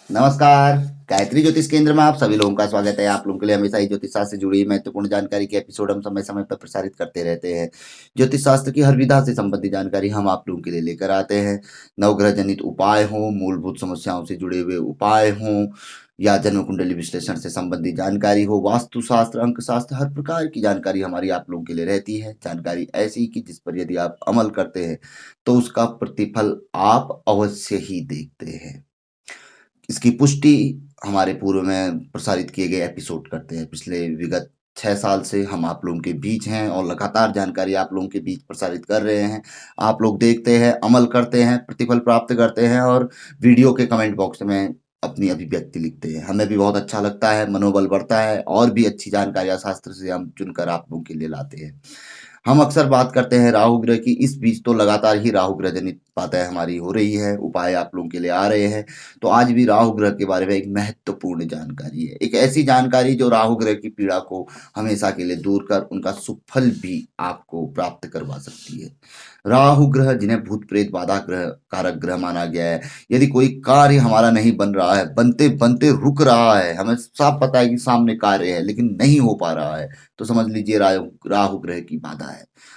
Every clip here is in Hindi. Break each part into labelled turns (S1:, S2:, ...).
S1: नमस्कार। गायत्री ज्योतिष केंद्र में आप सभी लोगों का स्वागत है। आप लोगों के लिए हमेशा ही ज्योतिष शास्त्र से जुड़ी महत्वपूर्ण जानकारी के एपिसोड हम समय समय पर प्रसारित करते रहते हैं। ज्योतिष शास्त्र की हर विधा से संबंधित जानकारी हम आप लोगों के लिए लेकर आते हैं। नवग्रह जनित उपाय हों, मूलभूत समस्याओं से जुड़े हुए उपाय हों, या जन्म कुंडली विश्लेषण से संबंधित जानकारी हो, वास्तुशास्त्र, अंक शास्त्र, हर प्रकार की जानकारी हमारी आप लोगों के लिए रहती है। जानकारी ऐसी कि जिस पर यदि आप अमल करते हैं तो उसका प्रतिफल आप अवश्य ही देखते हैं। इसकी पुष्टि हमारे पूर्व में प्रसारित किए गए एपिसोड करते हैं। पिछले विगत 6 साल से हम आप लोगों के बीच हैं और लगातार जानकारी आप लोगों के बीच प्रसारित कर रहे हैं। आप लोग देखते हैं, अमल करते हैं, प्रतिफल प्राप्त करते हैं और वीडियो के कमेंट बॉक्स में अपनी अभिव्यक्ति लिखते हैं। हमें भी बहुत अच्छा लगता है, मनोबल बढ़ता है और भी अच्छी जानकारियाँ शास्त्र से हम चुनकर आप लोगों के लिए लाते हैं। हम अक्सर बात करते हैं राहु ग्रह की। इस बीच तो लगातार ही राहु ग्रह जनित बातें हमारी हो रही है, उपाय आप लोगों के लिए आ रहे हैं। तो आज भी राहु ग्रह के बारे में एक महत्वपूर्ण जानकारी है, एक ऐसी जानकारी जो राहु ग्रह की पीड़ा को हमेशा के लिए दूर कर उनका सुफल भी आपको प्राप्त करवा सकती है। राहु ग्रह, जिन्हें भूत प्रेत बाधा ग्रह कारक ग्रह माना गया है, यदि कोई कार्य हमारा नहीं बन रहा है, बनते बनते रुक रहा है, हमें साफ पता है कि सामने कार्य है लेकिन नहीं हो पा रहा है, तो समझ लीजिए राहु ग्रह की बाधा है।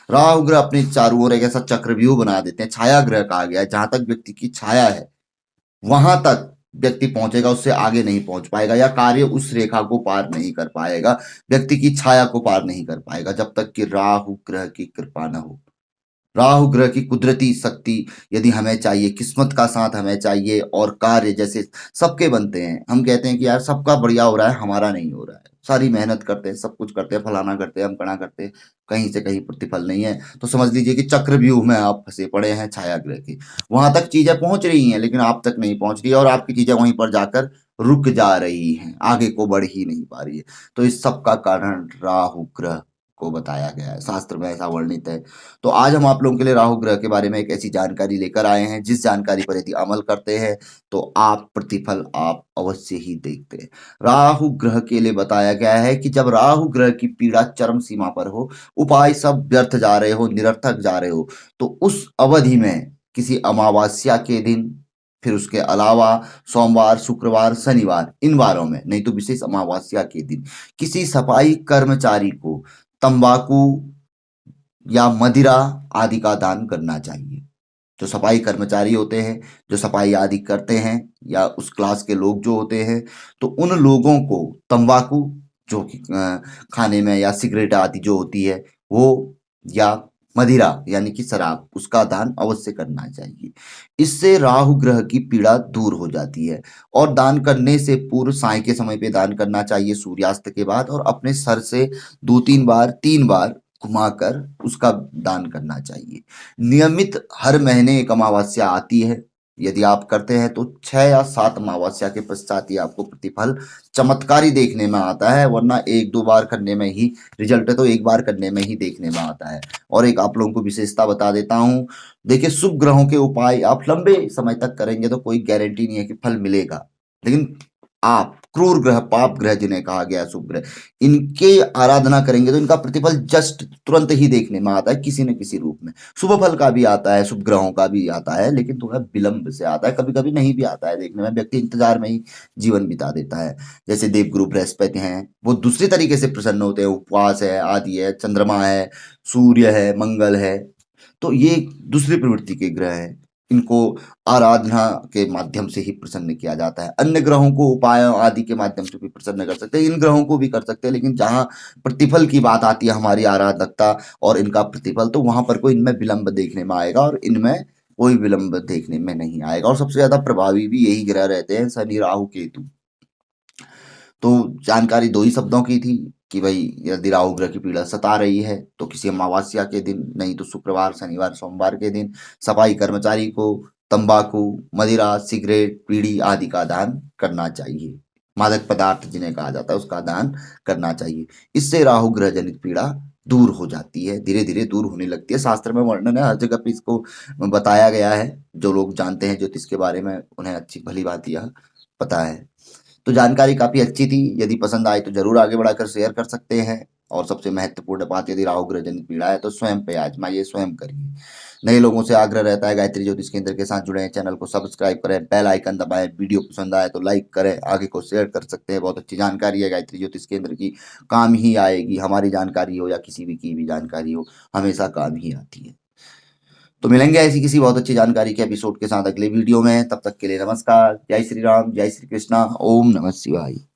S1: राहु ग्रह अपने चारों ओर एक ऐसा चक्रव्यूह बना देते हैं, छाया ग्रह कहा गया है। जहां तक व्यक्ति की छाया है वहां तक व्यक्ति पहुंचेगा, उससे आगे नहीं पहुंच पाएगा, या कार्य उस रेखा को पार नहीं कर पाएगा, व्यक्ति की छाया को पार नहीं कर पाएगा जब तक कि राहु ग्रह की कृपा न हो। राहु ग्रह की कुदरती शक्ति यदि हमें चाहिए, किस्मत का साथ हमें चाहिए, और कार्य जैसे सबके बनते हैं, हम कहते हैं कि यार सबका बढ़िया हो रहा है, हमारा नहीं हो रहा है, सारी मेहनत करते हैं, सब कुछ करते हैं, फलाना करते हैं, अमकड़ा करते हैं, कहीं से कहीं प्रतिफल नहीं है, तो समझ लीजिए कि चक्रव्यूह में आप फंसे पड़े हैं छाया ग्रह के। वहां तक चीजें पहुंच रही हैं लेकिन आप तक नहीं पहुंच रही है, और आपकी चीजें वहीं पर जाकर रुक जा रही हैं, आगे को बढ़ ही नहीं पा रही है। तो इस सब का कारण राहु ग्रह को बताया गया है, शास्त्र में ऐसा वर्णित है। तो आज हम आप लोगों के लिए राहु ग्रह के बारे में एक ऐसी जानकारी लेकर आए हैं, जिस जानकारी पर यदि अमल करते हैं तो आप प्रतिफल आप अवश्य ही देखते हैं। राहु ग्रह के लिए बताया गया है कि जब राहु ग्रह की पीड़ा चरम सीमा पर हो, उपाय सब व्यर्थ जा रहे हो, निरर्थक जा रहे हो, तो उस अवधि में किसी अमावस्या के दिन, फिर उसके अलावा सोमवार, शुक्रवार, शनिवार, इन वारों में, नहीं तो विशेष अमावस्या के दिन, किसी सफाई कर्मचारी को तंबाकू या मदिरा आदि का दान करना चाहिए। जो सफाई कर्मचारी होते हैं, जो सफाई आदि करते हैं, या उस क्लास के लोग जो होते हैं, तो उन लोगों को तंबाकू, जो कि खाने में, या सिगरेट आदि जो होती है वो, या मदिरा यानी कि शराब, उसका दान अवश्य करना चाहिए। इससे राहु ग्रह की पीड़ा दूर हो जाती है। और दान करने से पूर्व साय के समय पे दान करना चाहिए, सूर्यास्त के बाद, और अपने सर से 2-3 बार, 3 बार घुमाकर उसका दान करना चाहिए। नियमित हर महीने एक अमावस्या आती है, यदि आप करते हैं तो 6 या 7 अमावस्या के पश्चात ही आपको प्रतिफल चमत्कारी देखने में आता है, वरना 1-2 बार करने में ही रिजल्ट, तो एक बार करने में ही देखने में आता है। और एक आप लोगों को विशेषता बता देता हूँ, देखिए शुभ ग्रहों के उपाय आप लंबे समय तक करेंगे तो कोई गारंटी नहीं है कि फल मिलेगा, लेकिन आप क्रूर ग्रह, पाप ग्रह जिन्हें कहा गया शुभ ग्रह, इनके आराधना करेंगे तो इनका प्रतिफल जस्ट तुरंत ही देखने में आता है, किसी न किसी रूप में। शुभ फल का भी आता है, शुभ ग्रहों का भी आता है, लेकिन थोड़ा विलंब से आता है, कभी कभी नहीं भी आता है देखने में, व्यक्ति इंतजार में ही जीवन बिता देता है। जैसे देवगुरु बृहस्पति हैं, वो दूसरी तरीके से प्रसन्न होते हैं, उपवास है आदि है, चंद्रमा है, सूर्य है, मंगल है, तो ये दूसरी प्रवृत्ति के ग्रह हैं। इनको आराधना के माध्यम से ही प्रसन्न किया जाता है। अन्य ग्रहों को उपायों आदि के माध्यम से भी प्रसन्न कर सकते हैं, इन ग्रहों को भी कर सकते हैं, लेकिन जहाँ प्रतिफल की बात आती है, हमारी आराधकता और इनका प्रतिफल, तो वहां पर कोई इनमें विलंब देखने में आएगा, और इनमें कोई विलंब देखने में नहीं आएगा। और सबसे ज्यादा प्रभावी भी यही ग्रह रहते हैं, शनि, राहु, केतु। तो जानकारी 2 ही शब्दों की थी कि भाई यदि राहु ग्रह की पीड़ा सता रही है तो किसी अमावस्या के दिन, नहीं तो शुक्रवार, शनिवार, सोमवार के दिन सफाई कर्मचारी को तंबाकू, मदिरा, सिगरेट, बीड़ी आदि का दान करना चाहिए। मादक पदार्थ जिन्हें कहा जाता है उसका दान करना चाहिए। इससे राहु ग्रह जनित पीड़ा दूर हो जाती है, धीरे धीरे दूर होने लगती है। शास्त्र में वर्णन है, हर जगह पे इसको बताया गया है। जो लोग जानते हैं ज्योतिष के बारे में उन्हें अच्छी भली बात यह पता है। तो जानकारी काफ़ी अच्छी थी, यदि पसंद आए तो ज़रूर आगे बढ़ाकर शेयर कर सकते हैं। और सबसे महत्वपूर्ण बात, यदि राहु ग्रह जनित पीड़ा है तो स्वयं पे आजमाइए, स्वयं करिए। नए लोगों से आग्रह रहता है गायत्री ज्योतिष केंद्र के साथ जुड़े हैं, चैनल को सब्सक्राइब करें, बेल आइकन दबाएं, वीडियो पसंद आए तो लाइक करें, आगे को शेयर कर सकते हैं। बहुत अच्छी जानकारी है गायत्री ज्योतिष केंद्र की, काम ही आएगी। हमारी जानकारी हो या किसी भी की भी जानकारी हो, हमेशा काम ही आती है। तो मिलेंगे ऐसी किसी बहुत अच्छी जानकारी के एपिसोड के साथ अगले वीडियो में। तब तक के लिए नमस्कार, जय श्री राम, जय श्री कृष्णा, ओम नमः शिवाय।